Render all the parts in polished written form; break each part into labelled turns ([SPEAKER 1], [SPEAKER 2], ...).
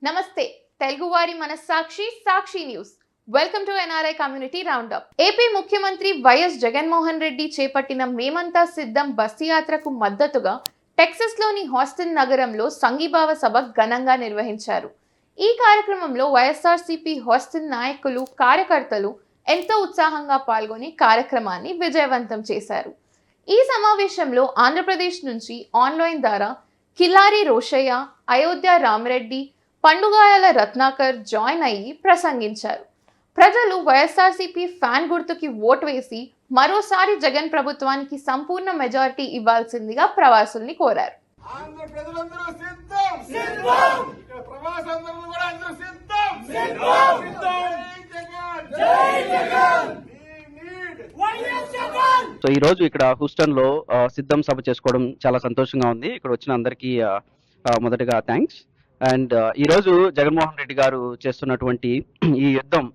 [SPEAKER 1] నమస్తే తెలుగువారి మనస్సాక్షి Sakshi news welcome to NRI community roundup. AP ముఖ్యమంత్రి వైఎస్ జగన్మోహన్ రెడ్డి చేపట్టిన మేమంతా సిద్ధం బస్సు యాత్రకు మద్దతుగా టెక్సస్లోని హాస్టన్ నగరంలో సంఘీభావ సభ ఘనంగా నిర్వహించారు. ఈ కార్యక్రమంలో వైఎస్ఆర్సీపీ హాస్టన్ నాయకులు కార్యకర్తలు ఎంతో ఉత్సాహంగా పాల్గొని కార్యక్రమాన్ని విజయవంతం చేశారు. ఈ సమావేశంలో ఆంధ్రప్రదేశ్ నుంచి ఆన్లైన్ ద్వారా కిలారి రోషయ్య, అయోధ్య రామరెడ్డి, పండుగాయల రత్నాకర్ జాయిన్ అయ్యి ప్రసంగించారు. ప్రజలు వైఎస్ఆర్సీపీ ఫ్యాన్ గుర్తుకి ఓటు వేసి మరోసారి జగన్ ప్రభుత్వానికి సంపూర్ణ మెజారిటీ ఇవ్వాల్సిందిగా ప్రవాసుల్ని కోరారు.
[SPEAKER 2] సో ఈ రోజు ఇక్కడ హూస్టన్ లో సిద్ధం సభ చేసుకోవడం చాలా సంతోషంగా ఉంది. ఇక్కడ వచ్చిన అందరికీ మొదటగా థ్యాంక్స్. అండ్ ఈరోజు జగన్మోహన్ రెడ్డి గారు చేస్తున్నటువంటి ఈ యుద్ధం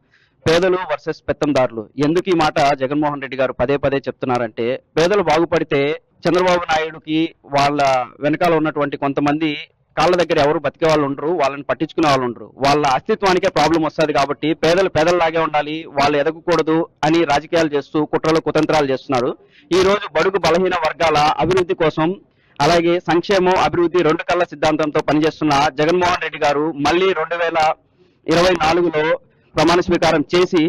[SPEAKER 2] పేదలు వర్సెస్ పెత్తందారులు. ఎందుకు ఈ మాట జగన్మోహన్ రెడ్డి గారు పదే పదే చెప్తున్నారంటే, పేదలు బాగుపడితే చంద్రబాబు నాయుడుకి వాళ్ళ వెనకాల ఉన్నటువంటి కొంతమంది కాళ్ళ దగ్గర ఎవరు బతికే వాళ్ళు ఉండరు, వాళ్ళని పట్టించుకునే వాళ్ళు ఉండరు, వాళ్ళ అస్తిత్వానికే ప్రాబ్లం వస్తుంది. కాబట్టి పేదలు పేదల్లాగే ఉండాలి, వాళ్ళు ఎదగకూడదు అని రాజకీయాలు చేస్తూ కుట్రలు కుతంత్రాలు చేస్తున్నారు. ఈ రోజు బడుగు బలహీన వర్గాల అభివృద్ధి కోసం, అలాగే సంక్షేమం అభివృద్ధి రెండు కళ్ళ సిద్ధాంతంతో పనిచేస్తున్న జగన్మోహన్ రెడ్డి గారు మళ్ళీ 2024లో ప్రమాణ స్వీకారం చేసి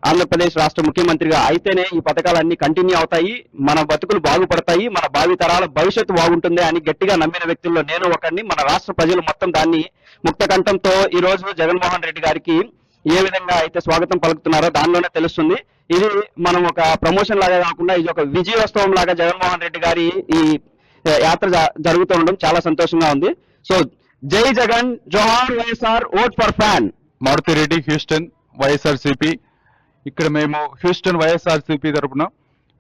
[SPEAKER 2] ఆంధ్రప్రదేశ్ రాష్ట్ర ముఖ్యమంత్రిగా అయితేనే ఈ పథకాలన్నీ కంటిన్యూ అవుతాయి, మన బతుకులు బాగుపడతాయి, మన భావి తరాల భవిష్యత్తు బాగుంటుంది అని గట్టిగా నమ్మిన వ్యక్తుల్లో నేను ఒకరిని. మన రాష్ట్ర ప్రజలు మొత్తం దాన్ని ముక్త కంఠంతో ఈ రోజు జగన్మోహన్ రెడ్డి గారికి ఏ విధంగా అయితే స్వాగతం పలుకుతున్నారో దానిలోనే తెలుస్తుంది. ఇది మనం ఒక ప్రమోషన్ లాగా కాకుండా ఇది ఒక విజయోత్సవం లాగా జగన్మోహన్ రెడ్డి గారి ఈ యాత్ర జరుగుతూ ఉండడం చాలా సంతోషంగా ఉంది. సో జై జగన్, జోహార్ YSR, vote for fan.
[SPEAKER 3] Maruthi Reddy, Houston YSRCP. ఇక్కడ మేము హ్యూస్టన్ వైఎస్ఆర్సీపీ తరఫున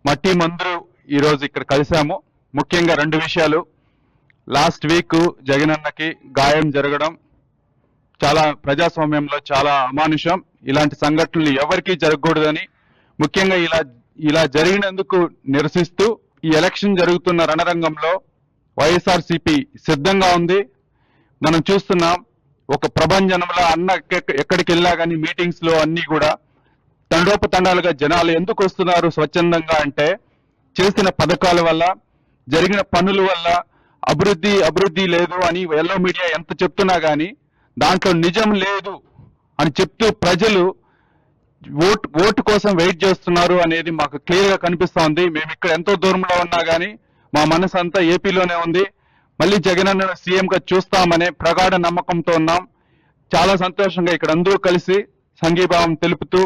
[SPEAKER 3] మా టీం అందరూ ఈరోజు ఇక్కడ కలిసాము. ముఖ్యంగా రెండు విషయాలు. లాస్ట్ వీక్ జగన్ అన్నకి గాయం జరగడం చాలా ప్రజాస్వామ్యంలో చాలా అమానుషం. ఇలాంటి సంఘటనలు ఎవరికీ జరగకూడదని, ముఖ్యంగా ఇలా జరిగినందుకు నిరసిస్తూ ఈ ఎలక్షన్ జరుగుతున్న రణరంగంలో వైఎస్ఆర్సీపీ సిద్ధంగా ఉంది. మనం చూస్తున్నాం, ఒక ప్రభంజనంలో అన్న ఎక్కడికి వెళ్ళా కానీ మీటింగ్స్ లో అన్ని కూడా తండోపతండాలుగా జనాలు ఎందుకు వస్తున్నారు స్వచ్ఛందంగా అంటే, చేసిన పథకాల వల్ల, జరిగిన పనుల వల్ల అభివృద్ధి లేదు అని ఎల్లో మీడియా ఎంత చెప్తున్నా కానీ దాంట్లో నిజం లేదు అని చెప్తూ ప్రజలు ఓటు కోసం వెయిట్ చేస్తున్నారు అనేది మాకు క్లియర్ గా కనిపిస్తోంది. మేము ఇక్కడ ఎంతో దూరంలో ఉన్నా కానీ మా మనసు అంతా ఏపీలోనే ఉంది. మళ్ళీ జగన్ అన్న సీఎం గా చూస్తామనే ప్రగాఢ నమ్మకంతో ఉన్నాం. చాలా సంతోషంగా ఇక్కడ అందరూ కలిసి సంఘీభావం తెలుపుతూ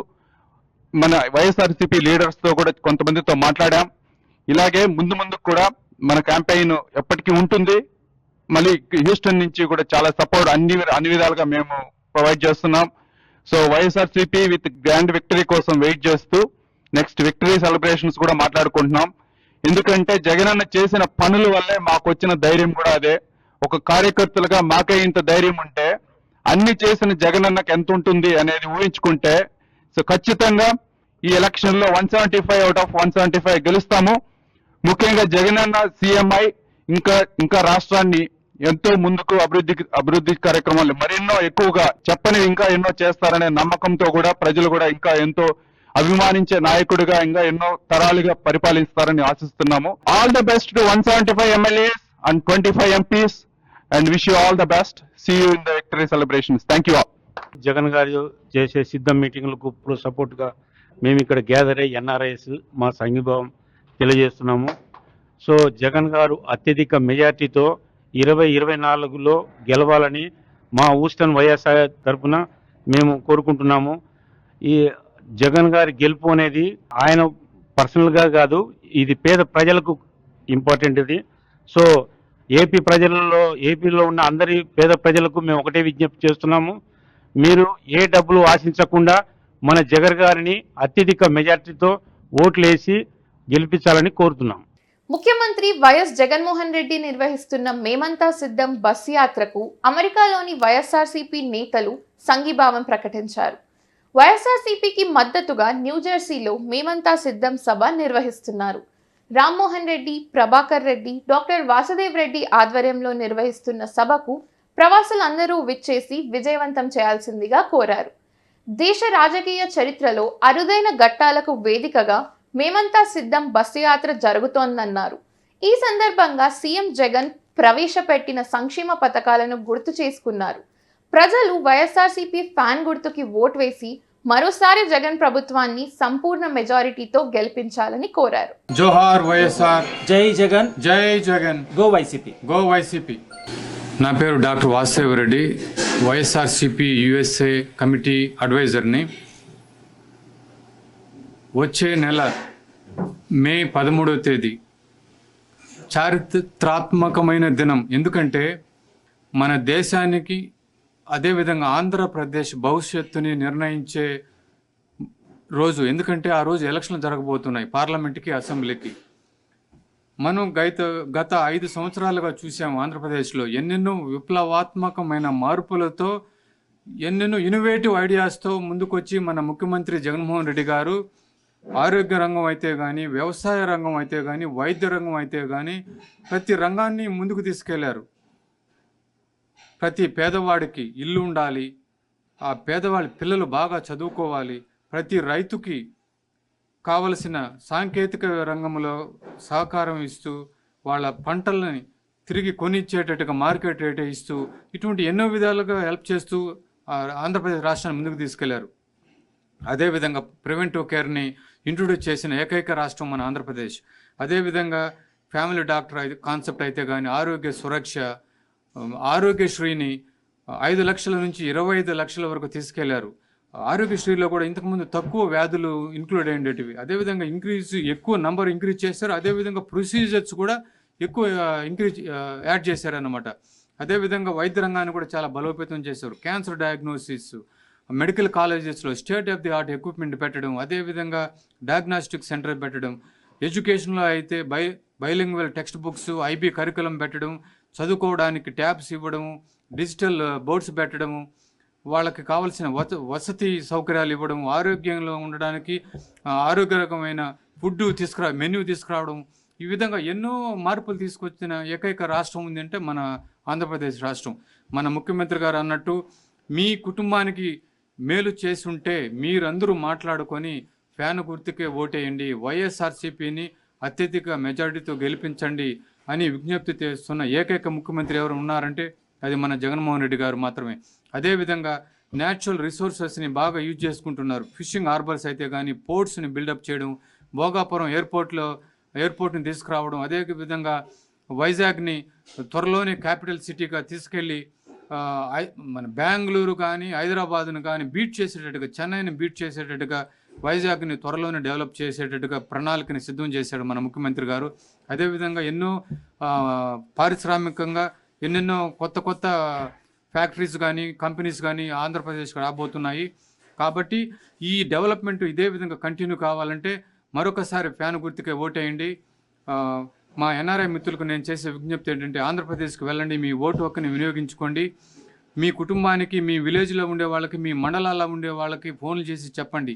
[SPEAKER 3] మన వైఎస్ఆర్సీపీ లీడర్స్ తో కూడా కొంతమందితో మాట్లాడాం. ఇలాగే ముందు కూడా మన క్యాంపెయిన్ ఎప్పటికీ ఉంటుంది. మళ్ళీ హ్యూస్టన్ నుంచి కూడా చాలా సపోర్ట్ అన్ని విధాలుగా మేము ప్రొవైడ్ చేస్తున్నాం. So YSRCP with grand victory కోసం వెయిట్ చేస్తూ నెక్స్ట్ విక్టరీ సెలబ్రేషన్స్ కూడా మాట్లాడుకుంటున్నాం. ఎందుకంటే జగనన్న చేసిన పనుల వల్లే మాకు వచ్చిన ధైర్యం కూడా అదే. ఒక కార్యకర్తలుగా మాకే ఇంత ధైర్యం ఉంటే అన్ని చేసిన జగనన్నకు ఎంత ఉంటుంది అనేది ఊహించుకుంటే, సో ఖచ్చితంగా ఈ ఎలక్షన్ లో 175 అవుట్ ఆఫ్ 175 గెలుస్తాము. ముఖ్యంగా జగనన్న సీఎంఐ ఇంకా రాష్ట్రాన్ని ఎంతో ముందుకు అభివృద్ధి కార్యక్రమాలు మరెన్నో ఎక్కువగా చెప్పని ఇంకా ఎన్నో చేస్తారనే నమ్మకంతో కూడా ప్రజలు కూడా ఇంకా ఎంతో అభిమానించే నాయకుడిగా ఇంకా ఎన్నో తరాలుగా పరిపాలిస్తారని ఆశిస్తున్నాము. All the best to 175 MLAs and 25 MPs and wish you all the best. See you in the victory celebrations. Thank you all.
[SPEAKER 4] Jagan గారు చేసే సిద్ధం మీటింగ్లకు ఇప్పుడు సపోర్ట్గా మేము ఇక్కడ గ్యాదర్ అయ్యి ఎన్ఆర్ఐఎస్ మా సంఘీభావం తెలియజేస్తున్నాము. సో జగన్ గారు అత్యధిక మెజార్టీతో 2024లో గెలవాలని మా హూస్టన్ వైఎస్ఆర్ తరఫున మేము కోరుకుంటున్నాము. ఈ జగన్ గారి గెలుపు అనేది ఆయన పర్సనల్గా కాదు, ఇది పేద ప్రజలకు ఇంపార్టెంట్ ఇది. సో ఏపీలో ఉన్న అందరి పేద ప్రజలకు మేము ఒకటే విజ్ఞప్తి చేస్తున్నాము, మీరు ఏ డబ్బులు ఆశించకుండా మన జగన్ గారిని అత్యధిక మెజార్టీతో ఓట్లేసి గెలిపించాలని కోరుతున్నాం.
[SPEAKER 1] ముఖ్యమంత్రి వైఎస్ జగన్మోహన్ రెడ్డి నిర్వహిస్తున్న మేమంతా సిద్ధం బస్సు యాత్రకు అమెరికాలోని వైఎస్ఆర్సీపీ నేతలు సంఘీభావం ప్రకటించారు. వైఎస్ఆర్సీపీకి మద్దతుగా న్యూజెర్సీలో మేమంతా సిద్ధం సభ నిర్వహిస్తున్నారు. రామ్మోహన్ రెడ్డి, ప్రభాకర్ రెడ్డి, డాక్టర్ వాసుదేవ్ రెడ్డి ఆధ్వర్యంలో నిర్వహిస్తున్న సభకు ప్రవాసులందరూ విచ్చేసి విజయవంతం చేయాల్సిందిగా కోరారు. దేశ రాజకీయ చరిత్రలో అరుదైన ఘట్టాలకు వేదికగా మేమంతా సిద్ధం బస్సు యాత్ర జరుగుతోందన్నారు. ఈ సందర్భంగా సీఎం జగన్ ప్రవేశపెట్టిన సంక్షేమ పథకాలను గుర్తు చేసుకున్నారు. ప్రజలు వైఎస్ఆర్సీపీ ఫ్యాన్ గుర్తుకి ఓటు వేసి మరోసారి జగన్ ప్రభుత్వాన్ని సంపూర్ణ మెజారిటీతో గెలిపించాలని కోరారు.
[SPEAKER 5] జోహార్ వైఎస్ఆర్,
[SPEAKER 6] జై జగన్,
[SPEAKER 5] జై Jagan,
[SPEAKER 6] go YCP.
[SPEAKER 5] Go YCP. నా పేరు doctor Vasudev Reddy, YSRCP USA committee అడ్వైజర్ని. వచ్చే నెల మే 13వ తేదీ చారిత్రాత్మకమైన దినం. ఎందుకంటే మన దేశానికి అదేవిధంగా ఆంధ్రప్రదేశ్ భవిష్యత్తుని నిర్ణయించే రోజు. ఎందుకంటే ఆ రోజు ఎలక్షన్లు జరగబోతున్నాయి పార్లమెంట్కి, అసెంబ్లీకి. మనం గత 5 సంవత్సరాలుగా చూసాము ఆంధ్రప్రదేశ్లో ఎన్నెన్నో విప్లవాత్మకమైన మార్పులతో, ఎన్నెన్నో ఇన్నోవేటివ్ ఐడియాస్తో ముందుకొచ్చి మన ముఖ్యమంత్రి జగన్మోహన్ రెడ్డి గారు ఆరోగ్య రంగం అయితే కానీ, వ్యవసాయ రంగం అయితే కానీ, వైద్య రంగం అయితే కానీ ప్రతి రంగాన్ని ముందుకు తీసుకెళ్లారు. ప్రతి పేదవాడికి ఇల్లు ఉండాలి, ఆ పేదవాడి పిల్లలు బాగా చదువుకోవాలి, ప్రతి రైతుకి కావలసిన సాంకేతిక రంగంలో సహకారం ఇస్తూ వాళ్ళ పంటలని తిరిగి కొనిచ్చేటట్టుగా మార్కెట్ రేట్ ఇస్తూ ఇటువంటి ఎన్నో విధాలుగా హెల్ప్ చేస్తూ ఆంధ్రప్రదేశ్ రాష్ట్రాన్ని ముందుకు తీసుకెళ్లారు. అదేవిధంగా ప్రివెంటివ్ కేర్ని ఇంట్రొడ్యూస్ చేసిన ఏకైక రాష్ట్రం మన ఆంధ్రప్రదేశ్. అదేవిధంగా ఫ్యామిలీ డాక్టర్ కాన్సెప్ట్ అయితే కానీ, ఆరోగ్య సురక్ష, ఆరోగ్యశ్రీని 5 లక్షల నుంచి 25 లక్షల వరకు తీసుకెళ్లారు. ఆరోగ్యశ్రీలో కూడా ఇంతకుముందు తక్కువ వ్యాధులు ఇంక్లూడ్ అయ్యేటివి. అదేవిధంగా ఎక్కువ నంబర్ ఇంక్రీజ్ చేశారు. అదేవిధంగా ప్రొసీజర్స్ కూడా ఎక్కువ యాడ్ చేశారన్నమాట. అదేవిధంగా వైద్య రంగాన్ని కూడా చాలా బలోపేతం చేశారు. క్యాన్సర్ డయాగ్నోసిస్, మెడికల్ కాలేజెస్లో state of the art equipment పెట్టడం, అదేవిధంగా డయాగ్నాస్టిక్ సెంటర్ పెట్టడం, ఎడ్యుకేషన్లో అయితే bilingual text books, IB curriculum పెట్టడం, చదువుకోవడానికి ట్యాబ్స్ ఇవ్వడం, డిజిటల్ బోర్డ్స్ పెట్టడము, వాళ్ళకి కావాల్సిన వసతి సౌకర్యాలు ఇవ్వడం, ఆరోగ్యంలో ఉండడానికి ఆరోగ్యకరమైన ఫుడ్ మెన్యూ తీసుకురావడం, ఈ విధంగా ఎన్నో మార్పులు తీసుకొచ్చిన ఏకైక రాష్ట్రం ఉందంటే మన ఆంధ్రప్రదేశ్ రాష్ట్రం. మన ముఖ్యమంత్రి గారు అన్నట్టు మీ కుటుంబానికి మేలు చేసుంటే మీరందరూ మాట్లాడుకొని ఫ్యాన్ గుర్తుకే ఓటేయండి, వైఎస్ఆర్సీపీని అత్యధిక మెజారిటీతో గెలిపించండి అని విజ్ఞప్తి చేస్తున్న ఏకైక ముఖ్యమంత్రి ఎవరు ఉన్నారంటే అది మన జగన్మోహన్ రెడ్డి గారు మాత్రమే. అదేవిధంగా న్యాచురల్ రిసోర్సెస్ని బాగా యూజ్ చేసుకుంటున్నారు. ఫిషింగ్ హార్బర్స్ అయితే కానీ, పోర్ట్స్ని బిల్డప్ చేయడం, భోగాపురం ఎయిర్పోర్ట్ని తీసుకురావడం, అదేవిధంగా వైజాగ్ని త్వరలోనే క్యాపిటల్ సిటీగా తీసుకెళ్ళి మన బెంగళూరు కానీ, హైదరాబాద్ను కానీ బీట్ చేసేటట్టుగా, చెన్నైని బీట్ చేసేటట్టుగా వైజాగ్ని త్వరలోనే డెవలప్ చేసేటట్టుగా ప్రణాళికని సిద్ధం చేశాడు మన ముఖ్యమంత్రి గారు. అదేవిధంగా ఎన్నో పారిశ్రామికంగా ఎన్నెన్నో కొత్త ఫ్యాక్టరీస్ కానీ, కంపెనీస్ కానీ ఆంధ్రప్రదేశ్కి రాబోతున్నాయి. కాబట్టి ఈ డెవలప్మెంట్ ఇదే విధంగా కంటిన్యూ కావాలంటే మరొకసారి ఫ్యాన్ గుర్తుకే ఓటేయండి. మా ఎన్ఆర్ఐ మిత్రులకు నేను చేసే విజ్ఞప్తి ఏంటంటే ఆంధ్రప్రదేశ్కి వెళ్ళండి, మీ ఓటు హక్కుని వినియోగించుకోండి. మీ కుటుంబానికి, మీ విలేజ్లో ఉండే వాళ్ళకి, మీ మండలాల్లో ఉండే వాళ్ళకి ఫోన్లు చేసి చెప్పండి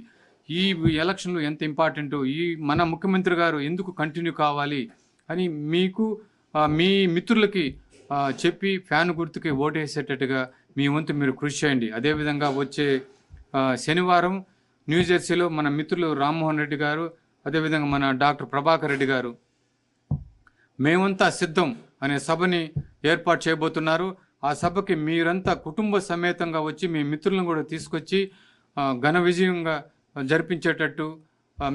[SPEAKER 5] ఈ ఎలక్షన్లు ఎంత ఇంపార్టెంటో, ఈ మన ముఖ్యమంత్రి గారు ఎందుకు కంటిన్యూ కావాలి అని మీకు మీ మిత్రులకి చెప్పి ఫ్యాన్ గుర్తుకి ఓటేసేటట్టుగా మీ వంతు మీరు కృషి చేయండి. అదేవిధంగా వచ్చే శనివారం న్యూజెర్సీలో మన మిత్రులు రామ్మోహన్ రెడ్డి గారు, అదేవిధంగా మన డాక్టర్ ప్రభాకర్ రెడ్డి గారు మేమంతా సిద్ధం అనే సభని ఏర్పాటు చేయబోతున్నారు. ఆ సభకి మీరంతా కుటుంబ సమేతంగా వచ్చి మీ మిత్రులను కూడా తీసుకొచ్చి ఘన విజయంగా జరిపించేటట్టు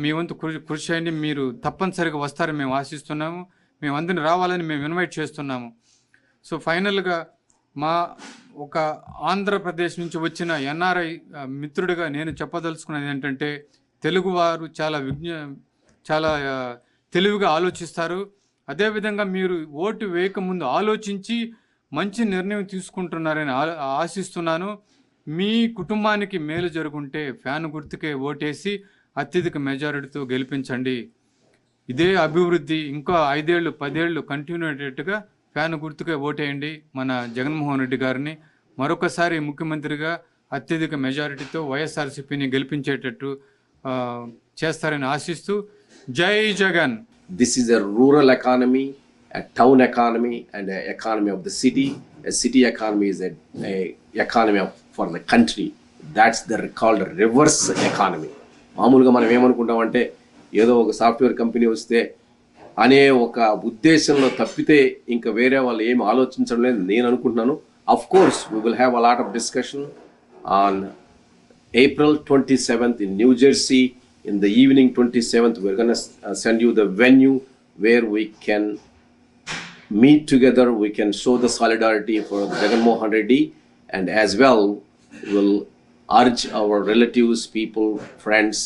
[SPEAKER 5] మీ వంతు కృషి చేయండి. మీరు తప్పనిసరిగా వస్తారని మేము ఆశిస్తున్నాము. మేము అందరిని రావాలని మేము ఇన్వైట్ చేస్తున్నాము. సో ఫైనల్గా మా ఒక ఆంధ్రప్రదేశ్ నుంచి వచ్చిన ఎన్ఆర్ఐ మిత్రుడిగా నేను చెప్పదలుచుకున్నది ఏంటంటే తెలుగువారు చాలా తెలివిగా ఆలోచిస్తారు. అదేవిధంగా మీరు ఓటు వేయకముందు ఆలోచించి మంచి నిర్ణయం తీసుకుంటున్నారని ఆశిస్తున్నాను. మీ కుటుంబానికి మేలు జరుగుంటే ఫ్యాన్ గుర్తుకే ఓటేసి అత్యధిక మెజారిటీతో గెలిపించండి. ఇదే అభివృద్ధి ఇంకా 5 ఏళ్ళు 10 ఏళ్ళు కంటిన్యూ అయ్యేటట్టుగా ఫ్యాన్ గుర్తుకే ఓటేయండి. మన జగన్మోహన్ రెడ్డి గారిని మరొకసారి ముఖ్యమంత్రిగా అత్యధిక మెజారిటీతో వైఎస్ఆర్సీపీని గెలిపించేటట్టు చేస్తారని ఆశిస్తూ జై Jagan.
[SPEAKER 7] This is a rural economy
[SPEAKER 6] a town economy and a economy of the city. A city economy is a economy for the country. That's called a reverse economy. మామూలుగా మనం ఏమనుకుంటామంటే ఏదో ఒక సాఫ్ట్వేర్ కంపెనీ వస్తే అనే ఒక ఉద్దేశంలో తప్పితే ఇంకా వేరే వాళ్ళు ఏమి ఆలోచించడం లేదు నేను అనుకుంటున్నాను. Of course, we will have a lot of discussion on April 27th in New Jersey. In the evening 27th, we're going to send you the venue where we can meet together. We can show the solidarity for Jagan Mohan Reddy, and as well, we'll urge our relatives, people, friends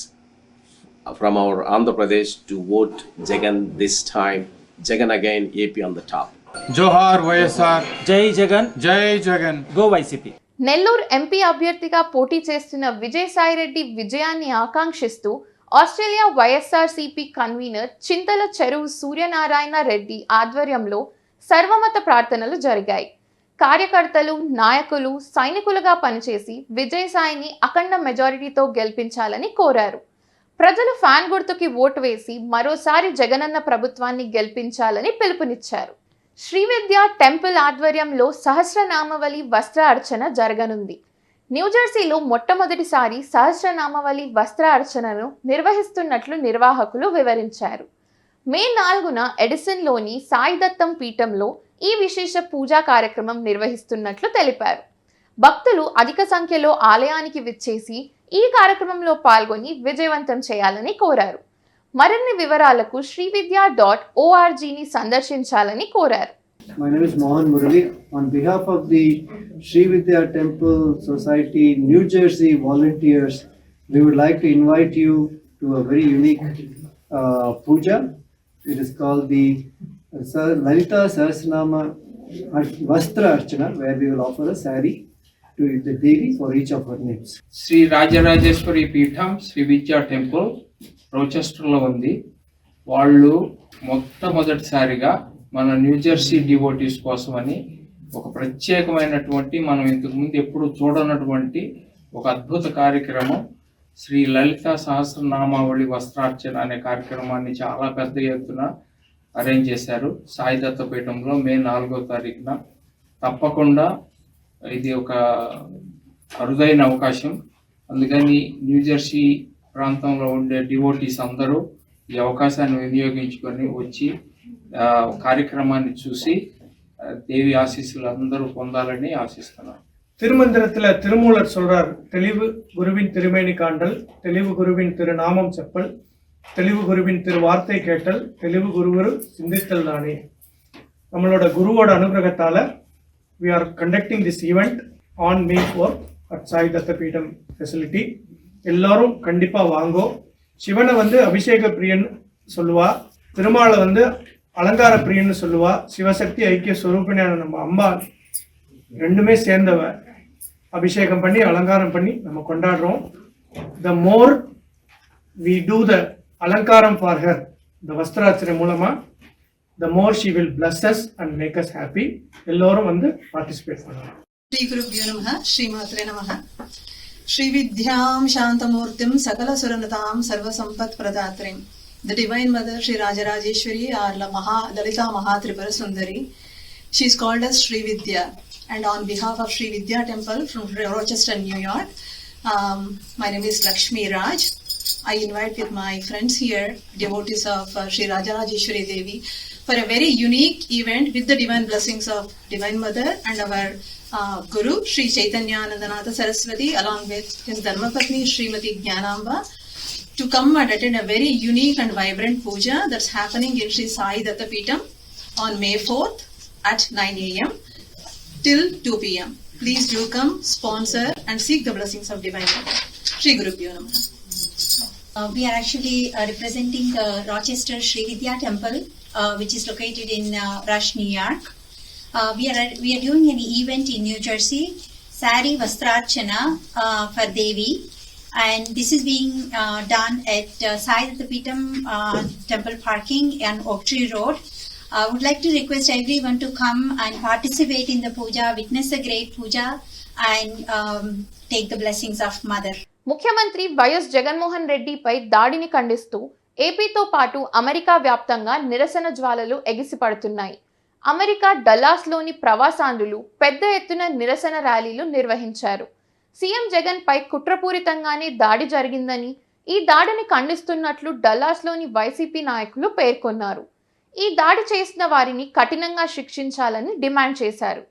[SPEAKER 6] from our Andhra Pradesh to vote Jagan this time. Jagan again, AP on the top.
[SPEAKER 5] జోహార్ వైఎస్ఆర్,
[SPEAKER 7] జై జగన్,
[SPEAKER 5] జై Jagan.
[SPEAKER 7] Go YCP.
[SPEAKER 1] Nellore MP అభ్యర్థిగా పోటీ చేస్తున్న విజయసాయిరెడ్డి విజయాన్ని ఆకాంక్షిస్తూ Australia YSRCP convener చింతల చెరువు సూర్యనారాయణ రెడ్డి ఆధ్వర్యంలో సర్వమత ప్రార్థనలు జరిగాయి. కార్యకర్తలు, నాయకులు, సైనికులుగా పనిచేసి విజయసాయిని అఖండ మెజారిటీతో గెలిపించాలని కోరారు. ప్రజలు ఫ్యాన్ గుర్తుకి ఓటు వేసి మరోసారి జగనన్న ప్రభుత్వాన్ని గెలిపించాలని పిలుపునిచ్చారు. శ్రీవిద్య టెంపుల్ ఆధ్వర్యంలో సహస్రనామవళి వస్త్ర అర్చన జరగనుంది. న్యూజెర్సీలో మొట్టమొదటిసారి సహస్రనామవళి వస్త్ర అర్చనను నిర్వహిస్తున్నట్లు నిర్వాహకులు వివరించారు. మే 4న ఎడిసన్లోని సాయిదత్తం పీఠంలో ఈ విశేష పూజా కార్యక్రమం నిర్వహిస్తున్నట్లు తెలిపారు. భక్తులు అధిక సంఖ్యలో ఆలయానికి విచ్చేసి ఈ కార్యక్రమంలో పాల్గొని విజయవంతం చేయాలని కోరారు. మరిన్ని వివరాలకు srividya.org సందర్శించాలని కోరారు.
[SPEAKER 8] My name is Mohan Murali. On behalf of the Srividya Temple Society New Jersey volunteers, we would like to invite you to a very unique puja. It is called the Lalita Sahasranama Vastra Archana, where we will offer a sari to the Devi for each of her names.
[SPEAKER 9] Shri Rajarajeshwari పీఠం శ్రీ విద్యా temple రోచెస్టర్లో ఉంది. వాళ్ళు మొట్టమొదటిసారిగా మన New Jersey devotees కోసమని ఒక ప్రత్యేకమైనటువంటి మనం ఇంతకుముందు ఎప్పుడు చూడనటువంటి ఒక అద్భుత కార్యక్రమం శ్రీ లలిత సహస్రనామావళి వస్త్రార్చన అనే కార్యక్రమాన్ని చాలా పెద్ద ఎత్తున అరేంజ్ చేశారు సాయిదత్త పీఠంలో మే 4వ తారీఖున. తప్పకుండా ఇది ఒక అరుదైన అవకాశం. అందుకని న్యూజెర్సీ ప్రాంతంలో ఉండే డివోటీస్ అందరూ ఈ అవకాశాన్ని వినియోగించుకొని వచ్చి కార్యక్రమాన్ని చూసి దేవి ఆశీస్సులు అందరూ పొందాలని ఆశిస్తున్నాను.
[SPEAKER 10] திருமந்திரத்துல திருமூலர் சொல்றார், தெளிவு குருவின் திருமேனி காண்டல், தெளிவு குருவின் திருநாமம் செப்பல், தெளிவு குருவின் திருவார்த்தை கேட்டல், தெளிவு குருவரு சிந்தித்தல் தானே. நம்மளோட குருவோட அனுகிரகத்தால we are conducting this event on May 4th at Sai Datta Peetham facility. எல்லாரும் கண்டிப்பா வாங்கோ. சிவனை வந்து அபிஷேக பிரியன் சொல்லுவா, திருமாலை வந்து அலங்கார பிரியன்னு சொல்லுவா, சிவசக்தி ஐக்கிய ஸ்வரூபிணியான நம்ம அம்மா ரெண்டுமே சேர்ந்தவ. அபிஷேகம் பண்ணி அலங்காரம் பண்ணி நம்ம கொண்டாடுறோம். The more we do the அலங்காரம் for her, the வஸ்திராச்சனை மூலமா, the more she will bless us and make us happy. எல்லோரும் வந்து participate பண்ணலாம்.
[SPEAKER 11] श्री गुरुभ्यो नमः, श्रीमात्रे नमः. श्रीविद्यां शांतमूर्तिं सकलसुरनतां सर्वसंपत्प्रदात्रीं, the divine mother Sri Rajarajeshwari or Lalita Mahatripura Sundari. She is called as Sri Vidya, and on behalf of Sri Vidya Temple from Rochester, New York, my name is Lakshmi Raj. I invite with my friends here, devotees of Sri Rajarajeshwari Devi, for a very unique event with the divine blessings of Divine Mother and our Guru Sri Chaitanya Nandanatha Saraswati, along with his Dharmapatni Srimati Jnanamba, to come and attend a very unique and vibrant puja that's happening in Sri Sai Datta Peetham on May 4th at 9 a.m. till 2 p.m. Please do come, sponsor and seek the blessings of Divine Mother. Shri Gurubhyo Namaha.
[SPEAKER 12] We are actually representing the Rochester Sri Vidya Temple, which is located in Rush, New York. We are doing an event in New Jersey, Sari Vastrarchana for Devi, and this is being done at Sai Datta Peetham Temple parking on Oak Tree Road. I would like to request everyone to come and participate in the puja, witness a great puja, and take the blessings of Mother.
[SPEAKER 1] ముఖ్యమంత్రి YS Jaganmohan రెడ్డిపై దాడిని ఖండిస్తూ ఏపీతో పాటు America వ్యాప్తంగా నిరసన జ్వాలలు ఎగిసిపడుతున్నాయి. America డల్లాస్లోని ప్రవాసాంధ్రులు పెద్ద ఎత్తున నిరసన ర్యాలీలు నిర్వహించారు. సీఎం జగన్ పై కుట్రపూరితంగానే దాడి జరిగిందని, ఈ దాడిని ఖండిస్తున్నట్లు డల్లాస్లోని వైసీపీ నాయకులు పేర్కొన్నారు. ఈ దాడి చేసిన వారిని కఠినంగా శిక్షించాలని డిమాండ్ చేశారు.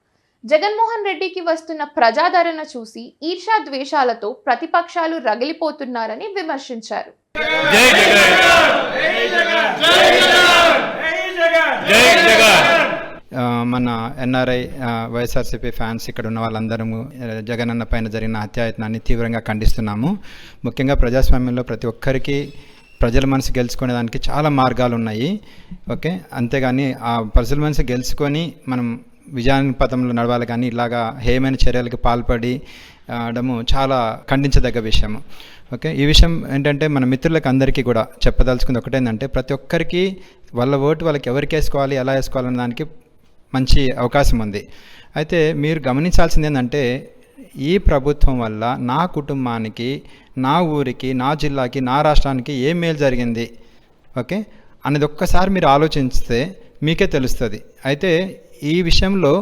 [SPEAKER 1] జగన్మోహన్ రెడ్డికి వస్తున్న ప్రజాదరణ చూసి ఈర్ష్యా ద్వేషాలతో ప్రతిపక్షాలు రగిలిపోతున్నారని విమర్శించారు.
[SPEAKER 7] మన ఎన్ఆర్ఐ వైఎస్ఆర్సీపీ ఫ్యాన్స్ ఇక్కడ ఉన్న వాళ్ళందరము జగనన్న పైన జరిగిన హత్యాయత్నాన్ని తీవ్రంగా ఖండిస్తున్నాము. ముఖ్యంగా ప్రజాస్వామ్యంలో ప్రతి ఒక్కరికి ప్రజల మనసు గెలుచుకునేదానికి చాలా మార్గాలు ఉన్నాయి. ఓకే, అంతేగాని ఆ ప్రజల మనసు గెలుచుకొని మనం విజయాన్ని పథంలో నడవాలి, కానీ ఇలాగా హేయమైన చర్యలకు పాల్పడి ఆడము చాలా ఖండించదగ్గ విషయము. ఓకే, ఈ విషయం ఏంటంటే మన మిత్రులకు అందరికీ కూడా చెప్పదలుచుకుంది ఒకటేంటంటే, ప్రతి ఒక్కరికి వాళ్ళ ఓటు వాళ్ళకి ఎవరికి వేసుకోవాలి, ఎలా వేసుకోవాలనే దానికి మంచి అవకాశం ఉంది. అయితే మీరు గమనించాల్సింది ఏంటంటే, ఈ ప్రభుత్వం వల్ల నా కుటుంబానికి, నా ఊరికి, నా జిల్లాకి, నా రాష్ట్రానికి ఏం మేలు జరిగింది ఓకే అనేది ఒక్కసారి మీరు ఆలోచిస్తే మీకే తెలుస్తుంది. అయితే ఈ విషయంలో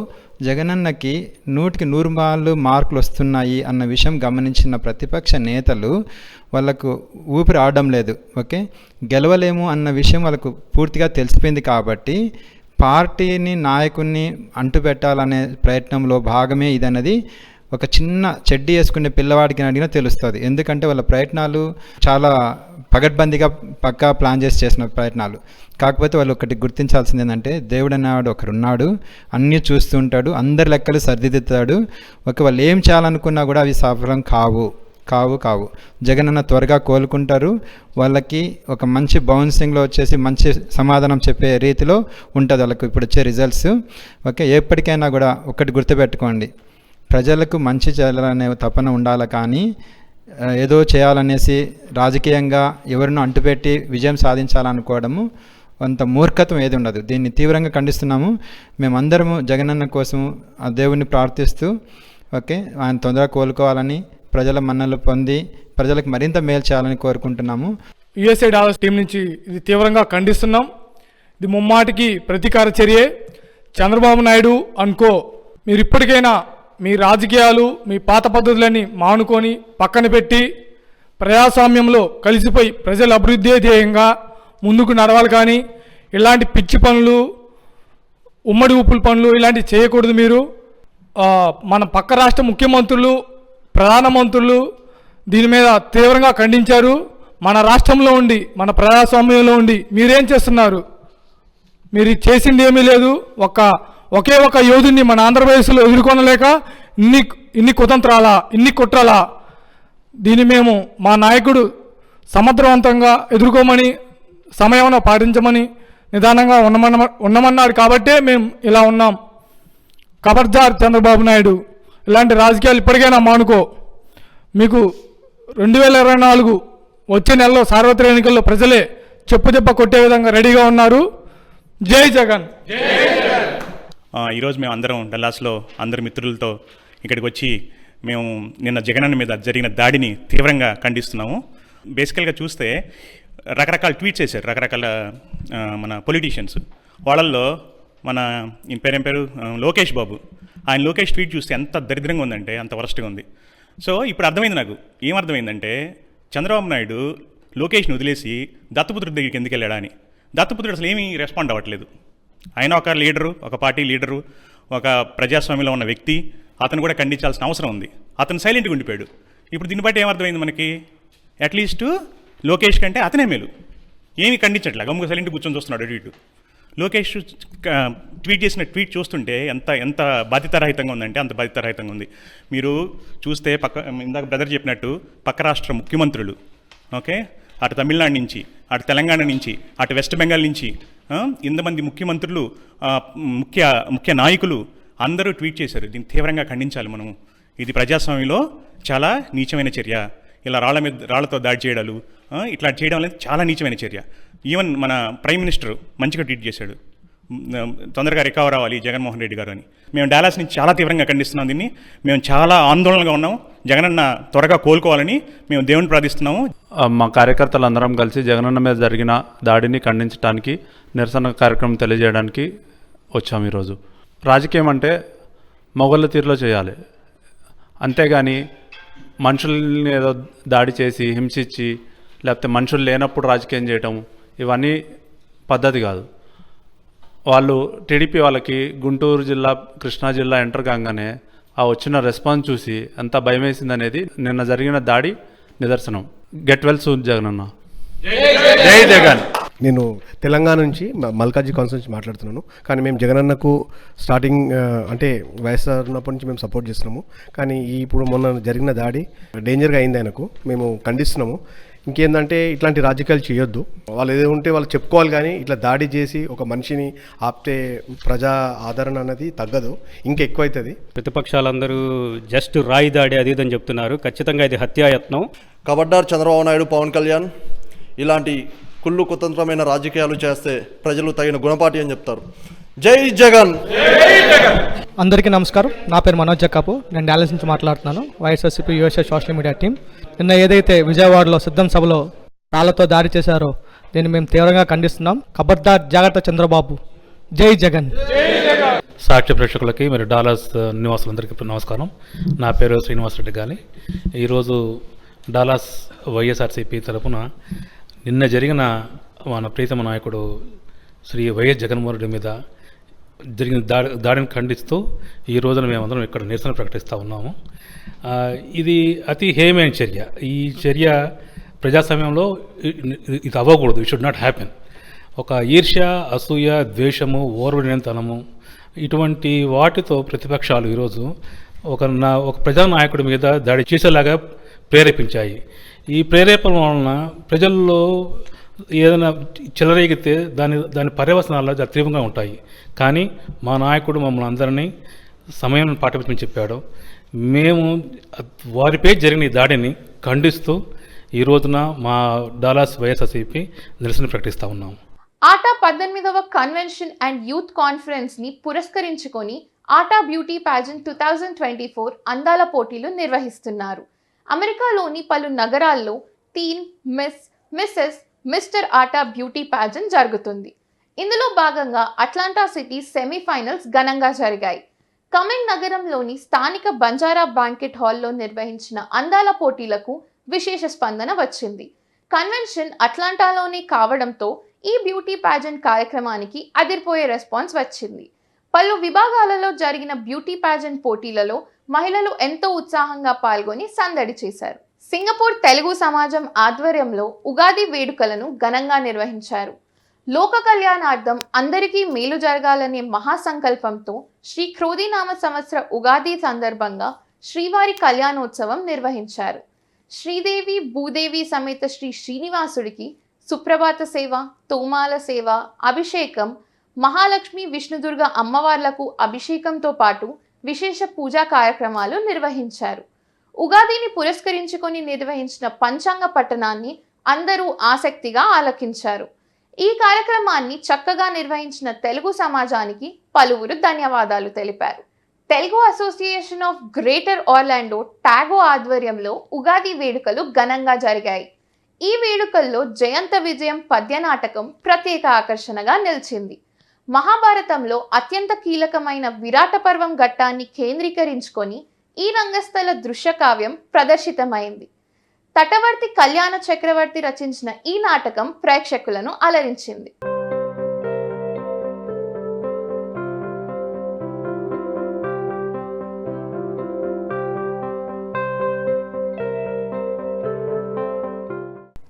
[SPEAKER 7] జగనన్నకి 100కి 100 మార్కులు వస్తున్నాయి అన్న విషయం గమనించిన ప్రతిపక్ష నేతలు వాళ్ళకు ఊపిరి ఆడడం లేదు. ఓకే, గెలవలేము అన్న విషయం వాళ్ళకు పూర్తిగా తెలిసిపోయింది. కాబట్టి పార్టీని, నాయకుడిని అంటుపెట్టాలనే ప్రయత్నంలో భాగమే ఇదన్నది ఒక చిన్న చెడ్డీ వేసుకునే పిల్లవాడికి అడిగినా తెలుస్తుంది. ఎందుకంటే వాళ్ళ ప్రయత్నాలు చాలా పగడ్బందీగా పక్కా ప్లాన్ చేసిన ప్రయత్నాలు. కాకపోతే వాళ్ళు ఒకటి గుర్తించాల్సింది ఏంటంటే, దేవుడు అనేవాడు ఒకరున్నాడు, అన్నీ చూస్తూ ఉంటాడు, అందరి లెక్కలు సరిదిద్దుతాడు. వాళ్ళు ఏం చేయాలనుకున్నా కూడా అవి సఫలం కావు. జగనన్న త్వరగా కోలుకుంటారు. వాళ్ళకి ఒక మంచి బౌన్సింగ్లో వచ్చేసి మంచి సమాధానం చెప్పే రీతిలో ఉంటుంది వాళ్ళకు ఇప్పుడు వచ్చే రిజల్ట్స్. ఓకే, ఎప్పటికైనా కూడా ఒకటి గుర్తుపెట్టుకోండి, ప్రజలకు మంచి చేయాలనే తపన ఉండాలి, కానీ ఏదో చేయాలనేసి రాజకీయంగా ఎవరినో అంటుపెట్టి విజయం సాధించాలనుకోవడము అంత మూర్ఖత్వం ఏది ఉండదు. దీన్ని తీవ్రంగా ఖండిస్తున్నాము. మేమందరము జగనన్న కోసం ఆ దేవుణ్ణి ప్రార్థిస్తూ ఓకే ఆయన తొందరగా కోలుకోవాలని, ప్రజల మన్నలు పొంది ప్రజలకు మరింత మేలు చేయాలని కోరుకుంటున్నాము.
[SPEAKER 10] యుఎస్ఏ డాలర్స్ టీం నుంచి ఇది తీవ్రంగా ఖండిస్తున్నాం. ఇది ముమ్మాటికి ప్రతీకార చర్యే. చంద్రబాబు నాయుడు అనుకో, మీరు ఇప్పటికైనా మీ రాజకీయాలు, మీ పాత పద్ధతులన్నీ మానుకొని పక్కన పెట్టి ప్రజాస్వామ్యంలో కలిసిపోయి ప్రజల అభివృద్ధి ధ్యేయంగా ముందుకు నడవాలి. కానీ ఇలాంటి పిచ్చి పనులు, ఉమ్మడి ఊపుల పనులు ఇలాంటివి చేయకూడదు. మీరు మన పక్క రాష్ట్ర ముఖ్యమంత్రులు, ప్రధానమంత్రులు దీని మీద తీవ్రంగా ఖండించారు. మన రాష్ట్రంలో ఉండి, మన ప్రజాస్వామ్యంలో ఉండి మీరేం చేస్తున్నారు? మీరు చేసింది ఏమీ లేదు. ఒకే ఒక యోధుని మన ఆంధ్రప్రదేశ్లో ఎదుర్కొనలేక ఇన్ని కుతంత్రాలా, ఇన్ని కుట్రలా? దీన్ని మేము మా నాయకుడు సమర్థవంతంగా ఎదుర్కోమని, సమయంలో పాటించమని నిదానంగా ఉండమన్నాడు. కాబట్టే మేము ఇలా ఉన్నాం. ఖబర్దార్ చంద్రబాబు నాయుడు, ఇలాంటి రాజకీయాలు ఇప్పటికైనా మానుకో. మీకు 2024 వచ్చే నెలలో సార్వత్రిక ఎన్నికల్లో ప్రజలే చెప్పుదెబ్బ కొట్టే విధంగా రెడీగా ఉన్నారు. జై జగన్.
[SPEAKER 13] ఈరోజు మేము అందరం డల్లాస్లో అందరి మిత్రులతో ఇక్కడికి వచ్చి మేము నిన్న జగనన్న మీద జరిగిన దాడిని తీవ్రంగా ఖండిస్తున్నాము. బేసికల్గా చూస్తే రకరకాల ట్వీట్స్ చేశారు రకరకాల మన పొలిటీషియన్స్. వాళ్ళల్లో మన ఏం పేరు లోకేష్ బాబు. ఆయన లోకేష్ ట్వీట్ చూస్తే ఎంత దరిద్రంగా ఉందంటే అంత వరస్ట్గా ఉంది. సో ఇప్పుడు అర్థమైంది నాకు. ఏమర్థమైందంటే, చంద్రబాబు నాయుడు లోకేష్ని వదిలేసి దత్తపుత్రుడి దగ్గరికి ఎందుకు వెళ్ళాడా అని. దత్తపుత్రుడు అసలు ఏమీ రెస్పాండ్ అవ్వట్లేదు. ఆయన ఒక లీడరు, ఒక పార్టీ లీడరు, ఒక ప్రజాస్వామ్యంలో ఉన్న వ్యక్తి. అతను కూడా ఖండించాల్సిన అవసరం ఉంది. అతను సైలెంట్గా ఉండిపోయాడు. ఇప్పుడు దీన్ని బట్టి ఏమర్థమైంది మనకి, అట్లీస్ట్ లోకేష్ కంటే అతనే మేలు. ఏమీ ఖండించట్లే, గమ్ముగా సైలెంట్గా కూర్చొని చూస్తున్నాడు అటు ఇటు. లోకేష్ ట్వీట్ చేసిన ట్వీట్ చూస్తుంటే ఎంత బాధ్యతారహితంగా ఉందంటే అంత బాధ్యతారహితంగా ఉంది. మీరు చూస్తే ఇందాక బ్రదర్ చెప్పినట్టు పక్క రాష్ట్ర ముఖ్యమంత్రులు, ఓకే, అటు తమిళనాడు నుంచి, అటు తెలంగాణ నుంచి, అటు వెస్ట్ బెంగాల్ నుంచి ఇంతమంది ముఖ్యమంత్రులు, ముఖ్య నాయకులు అందరూ ట్వీట్ చేశారు. దీన్ని తీవ్రంగా ఖండించాలి మనము. ఇది ప్రజాస్వామ్యంలో చాలా నీచమైన చర్య. ఇలా రాళ్లతో దాడి చేయడాలు, ఇట్లా చేయడం అనేది చాలా నీచమైన చర్య. ఈవెన్ మన ప్రైమ్ మినిస్టర్ మంచిగా ట్వీట్ చేశాడు, తొందరగా రికవర్ అవ్వాలి జగన్మోహన్ రెడ్డి గారు అని. మేము డాలాస్ నుంచి చాలా తీవ్రంగా ఖండిస్తున్నాం దీన్ని. మేము చాలా ఆందోళనగా ఉన్నాం. జగనన్న త్వరగా కోలుకోవాలని మేము దేవుని ప్రార్థిస్తున్నాము.
[SPEAKER 14] మా కార్యకర్తలందరం కలిసి జగనన్న మీద జరిగిన దాడిని ఖండించడానికి, నిరసన కార్యక్రమం తెలియజేయడానికి వచ్చాము ఈరోజు. రాజకీయం అంటే మొగళ్ళ తీరులో చేయాలి, అంతేగాని మనుషుల్ని ఏదో దాడి చేసి హింసించి లేకపోతే మనుషులు లేనప్పుడు రాజకీయం చేయటం ఇవన్నీ పద్ధతి కాదు. వాళ్ళు టీడీపీ వాళ్ళకి గుంటూరు జిల్లా, కృష్ణా జిల్లా ఎంటర్ కాగానే ఆ వచ్చిన రెస్పాన్స్ చూసి ఎంత భయం వేసింది అనేది నిన్న జరిగిన దాడి నిదర్శనం. గెట్ వెల్ సూన్ జగన్ అన్న. జై జగన్.
[SPEAKER 15] నేను తెలంగాణ నుంచి మల్కాజీ కాన్స్టిట్యూన్సీ నుంచి మాట్లాడుతున్నాను. కానీ మేము జగనన్నకు స్టార్టింగ్ అంటే వైఎస్ఆర్ ఉన్నప్పటి నుంచి మేము సపోర్ట్ చేస్తున్నాము. కానీ ఇప్పుడు మొన్న జరిగిన దాడి డేంజర్గా అయింది ఆయనకు, మేము ఖండిస్తున్నాము. ఇంకేందంటే ఇట్లాంటి రాజకీయాలు చేయొద్దు. వాళ్ళు ఏదో ఉంటే వాళ్ళు చెప్పుకోవాలి, కానీ ఇట్లా దాడి చేసి ఒక మనిషిని ఆపితే ప్రజా ఆదరణ అనేది తగ్గదు, ఇంకా ఎక్కువ అవుతుంది.
[SPEAKER 16] ప్రతిపక్షాలందరూ జస్ట్ రాయి దాడి అది ఇదని చెప్తున్నారు. ఖచ్చితంగా ఇది హత్యాయత్నం.
[SPEAKER 17] కబడ్డార్ చంద్రబాబు నాయుడు, పవన్ కళ్యాణ్ ఇలాంటి కుళ్ళు కుతంత్రమైన రాజకీయాలు చేస్తే ప్రజలు తగిన గుణపాఠి అని చెప్తారు. జై జగన్.
[SPEAKER 18] అందరికీ నమస్కారం. నా పేరు మనోజ్ జక్కాపు. నేను డాలస్ నుంచి మాట్లాడుతున్నాను. YSRCP USA social media team. నిన్న ఏదైతే విజయవాడలో సిద్ధం సభలో రాళ్లతో దాడి చేశారో దీన్ని మేము తీవ్రంగా ఖండిస్తున్నాం. కబడ్దార్ జాగ్రత్త చంద్రబాబు. జై జగన్.
[SPEAKER 19] సాక్షి ప్రేక్షకులకి మరి డాలస్ నివాసులందరికీ నమస్కారం. నా పేరు శ్రీనివాసరెడ్డి గాలి. ఈరోజు డాలస్ వైఎస్ఆర్సీపీ తరఫున నిన్న జరిగిన మన ప్రీతమ నాయకుడు శ్రీ వైఎస్ జగన్మోహన్ రెడ్డి మీద జరిగిన దాడిని ఖండిస్తూ ఈ రోజున మేమందరం ఇక్కడ నిరసన ప్రకటిస్తూ ఉన్నాము. ఇది అతి హేయమైన చర్య. ఈ చర్య ప్రజాస్వామ్యంలో ఇది అవ్వకూడదు. It should not happen. ఒక ఈర్ష్య, అసూయ, ద్వేషము, ఓర్వలేనితనము ఇటువంటి వాటితో ప్రతిపక్షాలు ఈరోజు ఒక ప్రజానాయకుడి మీద దాడి చేసేలాగా ప్రేరేపించాయి. ఈ ప్రేరేపణ వలన ప్రజల్లో ఏదైనా చెలరేగితే దాని పర్యవసనాలు తీవ్రంగా ఉంటాయి. కానీ మా నాయకుడు మమ్మల్ని అందరినీ సమయం పాటించమని చెప్పాడు. మేము వారిపై జరిగిన ఈ దాడిని ఖండిస్తూ ఈ రోజున మా డాలస్ వైఎస్ఆర్సీపీ నిరసన ప్రకటిస్తూ ఉన్నాము.
[SPEAKER 1] ఆటా 18వ కన్వెన్షన్ అండ్ యూత్ కాన్ఫరెన్స్ ని పురస్కరించుకొని ఆటా బ్యూటీ ప్యాజెంట్ 2024 అందాల పోటీలు నిర్వహిస్తున్నారు. అమెరికాలోని పలు నగరాల్లో టీన్, మిస్, మిస్సెస్, మిస్టర్ ఆటా బ్యూటీ ప్యాజెంట్ జరుగుతుంది. ఇందులో భాగంగా అట్లాంటా సిటీ సెమీఫైనల్స్ ఘనంగా జరిగాయి. కమింగ్ నగరంలోని స్థానిక బంజారా బ్యాంకెట్ హాల్లో నిర్వహించిన అందాల పోటీలకు విశేష స్పందన వచ్చింది. కన్వెన్షన్ అట్లాంటాలోనే కావడంతో ఈ బ్యూటీ ప్యాజెంట్ కార్యక్రమానికి అదిరిపోయే రెస్పాన్స్ వచ్చింది. పలు విభాగాలలో జరిగిన బ్యూటీ ప్యాజెంట్ పోటీలలో మహిళలు ఎంతో ఉత్సాహంగా పాల్గొని సందడి చేశారు. సింగపూర్ తెలుగు సమాజం ఆధ్వర్యంలో ఉగాది వేడుకలను ఘనంగా నిర్వహించారు. లోక కళ్యాణార్థం అందరికీ మేలు జరగాలనే మహాసంకల్పంతో శ్రీ క్రోధినామ సంవత్సర ఉగాది సందర్భంగా శ్రీవారి కళ్యాణోత్సవం నిర్వహించారు. శ్రీదేవి భూదేవి సమేత శ్రీ శ్రీనివాసుడికి సుప్రభాత సేవ, తోమాల సేవ, అభిషేకం, మహాలక్ష్మి విష్ణుదుర్గ అమ్మవార్లకు అభిషేకంతో పాటు విశేష పూజా కార్యక్రమాలు నిర్వహించారు. ఉగాదిని పురస్కరించుకొని నిర్వహించిన పంచాంగ పఠనాన్ని అందరూ ఆసక్తిగా ఆలకించారు. ఈ కార్యక్రమాన్ని చక్కగా నిర్వహించిన తెలుగు సమాజానికి పలువురు ధన్యవాదాలు తెలిపారు. Telugu association of greater Orlando TAGO ఆధ్వర్యంలో ఉగాది వేడుకలు ఘనంగా జరిగాయి. ఈ వేడుకల్లో జయంత విజయం పద్య నాటకం ప్రత్యేక ఆకర్షణగా నిలిచింది. మహాభారతంలో అత్యంత కీలకమైన విరాట పర్వం ఘట్టాన్ని కేంద్రీకరించుకొని ఈ రంగస్థల దృశ్య కావ్యం ప్రదర్శితమైంది. తటవర్తి కళ్యాణ చక్రవర్తి రచించిన ఈ నాటకం ప్రేక్షకులను అలరించింది.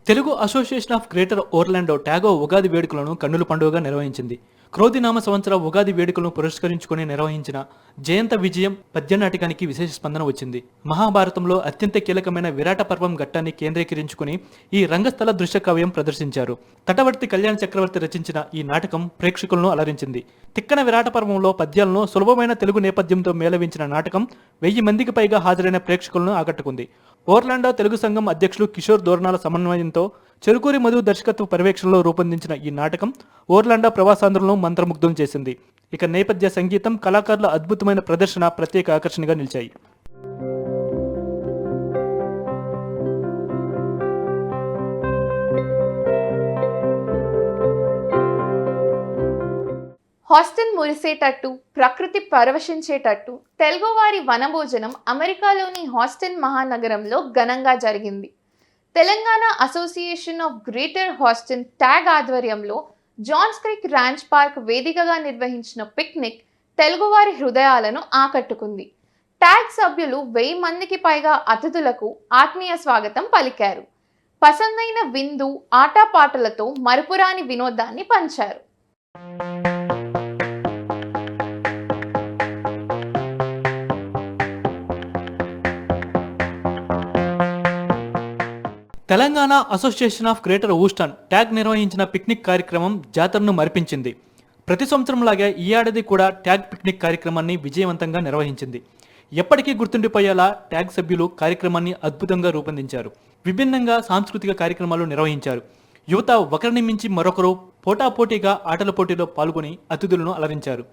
[SPEAKER 20] Telugu association of greater Orlando TAGO Ugadi వేడుకలను కన్నుల పండుగగా నిర్వహించింది. క్రోధినామ సంవత్సర ఉగాది వేడుకలను పురస్కరించుకొని నిర్వహించిన జయంత విజయం పద్య నాటకానికి విశేష స్పందన వచ్చింది. మహాభారతంలో అత్యంత కీలకమైన విరాట పర్వం ఘట్టాన్ని కేంద్రీకరించుకుని ఈ రంగస్థల దృశ్య కావ్యం ప్రదర్శించారు. తటవర్తి కళ్యాణ చక్రవర్తి రచించిన ఈ నాటకం ప్రేక్షకులను అలరించింది. తిక్కన విరాట పర్వంలో పద్యాలను సులభమైన తెలుగు నేపథ్యంతో మేళవించిన నాటకం 1000 మందికి పైగా హాజరైన ప్రేక్షకులను ఆకట్టుకుంది. ఓర్లాండో తెలుగు సంఘం అధ్యక్షులు కిషోర్ దోర్నాల సమన్వయంతో చెరుకూరి మధు దర్శకత్వ పర్యవేక్షణలో రూపొందించిన ఈ నాటకం ఓర్లాండో ప్రవాసాంధ్రులను మంత్రముగ్ధం చేసింది. ఇక నేపథ్య సంగీతం, కళాకారుల అద్భుతమైన ప్రదర్శన ప్రత్యేక ఆకర్షణగా నిలిచాయి.
[SPEAKER 1] హాస్టల్ మురిసేటట్టు, ప్రకృతి పరవశించేటట్టు తెలుగువారి వనభోజనం అమెరికాలోని హాస్టన్ మహానగరంలో ఘనంగా జరిగింది. Telangana association of greater Houston tag ఆధ్వర్యంలో జాన్స్ క్రీక్ ర్యాంచ్ పార్క్ వేదికగా నిర్వహించిన పిక్నిక్ తెలుగువారి హృదయాలను ఆకట్టుకుంది. ట్యాగ్ సభ్యులు 1000 మందికి పైగా అతిథులకు ఆత్మీయ స్వాగతం పలికారు. పసందైన విందు, ఆటపాటలతో మరుపురాని వినోదాన్ని పంచారు.
[SPEAKER 20] Telangana association of greater Houston TAG నిర్వహించిన పిక్నిక్ కార్యక్రమం జాతరను మరిపించింది. ప్రతి సంవత్సరంలాగే ఈ ఏడాది కూడా ట్యాగ్ పిక్నిక్ కార్యక్రమాన్ని విజయవంతంగా నిర్వహించింది. ఎప్పటికీ గుర్తుండిపోయేలా ట్యాగ్ సభ్యులు కార్యక్రమాన్ని అద్భుతంగా రూపొందించారు. విభిన్నంగా సాంస్కృతిక కార్యక్రమాలు నిర్వహించారు. యువత ఒకరిని మించి మరొకరు పోటాపోటీగా ఆటల పోటీలో పాల్గొని అతిథులను అలరించారు.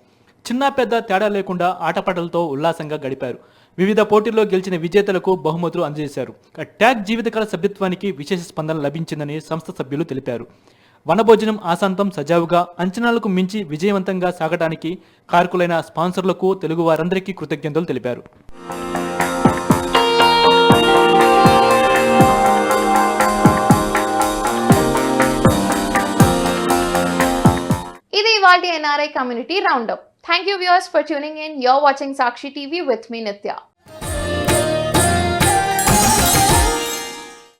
[SPEAKER 20] చిన్న పెద్ద తేడా లేకుండా ఆటపాటలతో ఉల్లాసంగా గడిపారు. వివిధ పోటీల్లో గెలిచిన విజేతలకు బహుమతులు అందజేశారు. ట్యాగ్ జీవితకాల సభ్యత్వానికి విశేష స్పందన లభించిందని సంస్థ సభ్యులు తెలిపారు. వనభోజనం ఆశాంతం సజావుగా, అంచనాలకు మించి విజయవంతంగా సాగడానికి కారకులైన స్పాన్సర్లకు తెలుగు వారందరికీ కృతజ్ఞతలు తెలిపారు.
[SPEAKER 1] ఇది ఇవాల్టి NRI community roundup. Thank you viewers for tuning in. You're watching Sakshi TV with me Nitya.